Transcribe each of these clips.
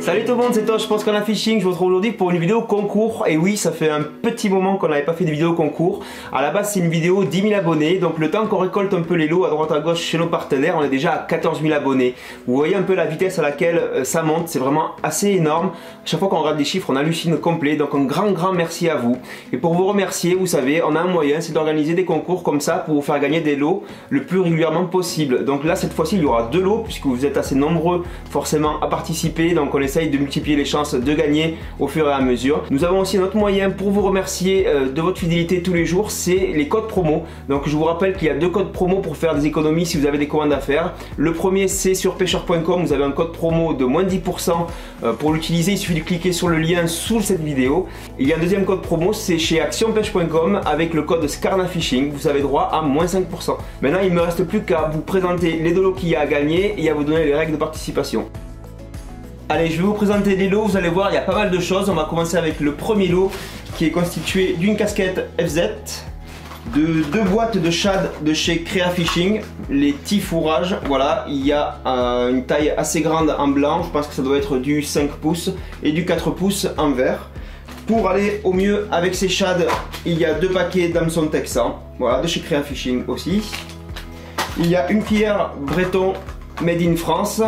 Salut tout le monde, c'est Tosh, je pense qu'on a Fishing. Je vous retrouve aujourd'hui pour une vidéo concours. Et oui, ça fait un petit moment qu'on n'avait pas fait de vidéo concours. À la base, c'est une vidéo 10 000 abonnés. Donc le temps qu'on récolte un peu les lots à droite à gauche chez nos partenaires, on est déjà à 14 000 abonnés. Vous voyez un peu la vitesse à laquelle ça monte, c'est vraiment assez énorme. Chaque fois qu'on regarde les chiffres, on hallucine complet. Donc un grand merci à vous. Et pour vous remercier, vous savez, on a un moyen, c'est d'organiser des concours comme ça pour vous faire gagner des lots le plus régulièrement possible. Donc là, cette fois-ci, il y aura 2 lots puisque vous êtes assez nombreux forcément à participer. Donc on essaye de multiplier les chances de gagner au fur et à mesure. Nous avons aussi un autre moyen pour vous remercier de votre fidélité tous les jours, c'est les codes promo. Donc je vous rappelle qu'il y a 2 codes promo pour faire des économies si vous avez des commandes à faire. Le premier, c'est sur pêcheur.com, vous avez un code promo de moins 10%. Pour l'utiliser, il suffit de cliquer sur le lien sous cette vidéo. Il y a un deuxième code promo, c'est chez actionpêche.com avec le code SCARNAFISHING, vous avez droit à moins 5%. Maintenant, il ne me reste plus qu'à vous présenter les 2 lots qu'il y a à gagner et à vous donner les règles de participation. Allez, je vais vous présenter les lots, vous allez voir, il y a pas mal de choses. On va commencer avec le premier lot qui est constitué d'une casquette FZ, de 2 boîtes de shad de chez Crea Fishing, les petits fourrages. Voilà, il y a une taille assez grande en blanc, je pense que ça doit être du 5 pouces et du 4 pouces en vert. Pour aller au mieux avec ces shads, il y a 2 paquets d'hameçons texan, voilà, de chez Crea Fishing aussi. Il y a une cuillère Breton made in France.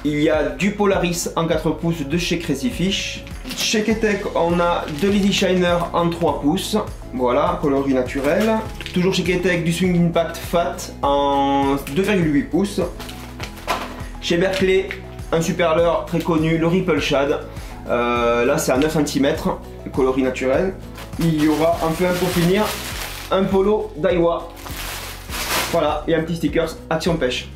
Il y a du Polaris en 4 pouces de chez Crazy Fish. Chez Ketek, on a 2 Lady Shiner en 3 pouces. Voilà, coloris naturel. Toujours chez Ketek, du Swing Impact Fat en 2,8 pouces. Chez Berkeley, un super leurre très connu, le Ripple Shad. Là, c'est à 9 cm, coloris naturel. Il y aura enfin pour finir un polo Daiwa. Voilà, et un petit sticker Action Pêche.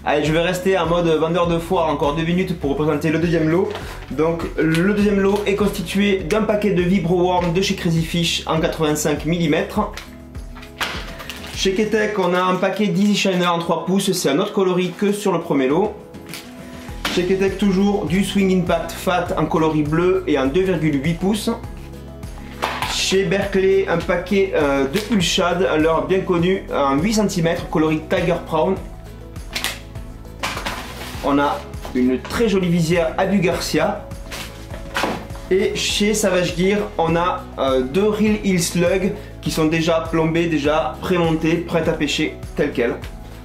Allez, je vais rester en mode vendeur de foire encore 2 minutes pour représenter le deuxième lot. Donc le deuxième lot est constitué d'un paquet de Vibro Worm de chez Crazy Fish en 85 mm. Chez Ketek, on a un paquet d'Easy Shiner en 3 pouces, c'est un autre coloris que sur le premier lot. Chez Ketek, toujours du Swing Impact Fat en coloris bleu et en 2,8 pouces. Chez Berkeley, un paquet de Pull Shad, un leurre bien connu en 8 cm, coloris Tiger Prawn. On a une très jolie visière Abu Garcia. Et chez Savage Gear, on a 2 Reel Heel Slug qui sont déjà plombés, déjà prémontés, prêts à pêcher tel quel.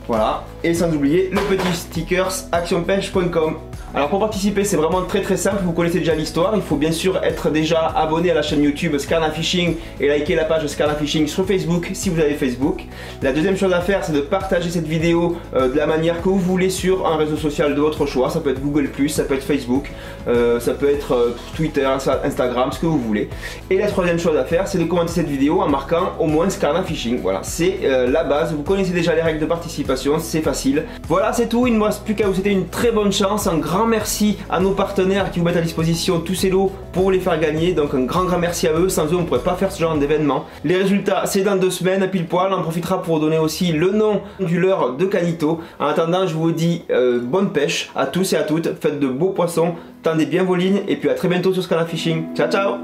Voilà. Et sans oublier le petit stickers actionpêche.com. Alors pour participer, c'est vraiment très simple, vous connaissez déjà l'histoire. Il faut bien sûr être déjà abonné à la chaîne YouTube SCARNAFISHING et liker la page SCARNAFISHING sur Facebook si vous avez Facebook. La deuxième chose à faire, c'est de partager cette vidéo de la manière que vous voulez sur un réseau social de votre choix. Ça peut être Google+, ça peut être Facebook, ça peut être Twitter, Instagram, ce que vous voulez. Et la troisième chose à faire, c'est de commenter cette vidéo en marquant au moins SCARNAFISHING. Voilà, c'est la base, vous connaissez déjà les règles de participation, c'est facile. Voilà, c'est tout, il ne me reste plus qu'à vous souhaiter une très bonne chance, un grand merci à nos partenaires qui vous mettent à disposition tous ces lots pour les faire gagner. Donc un grand merci à eux, sans eux on ne pourrait pas faire ce genre d'événement. Les résultats c'est dans 2 semaines pile poil, on en profitera pour donner aussi le nom du leurre de Canito. En attendant, je vous dis bonne pêche à tous et à toutes, faites de beaux poissons, tendez bien vos lignes et puis à très bientôt sur SCARNAFISHING. Ciao ciao.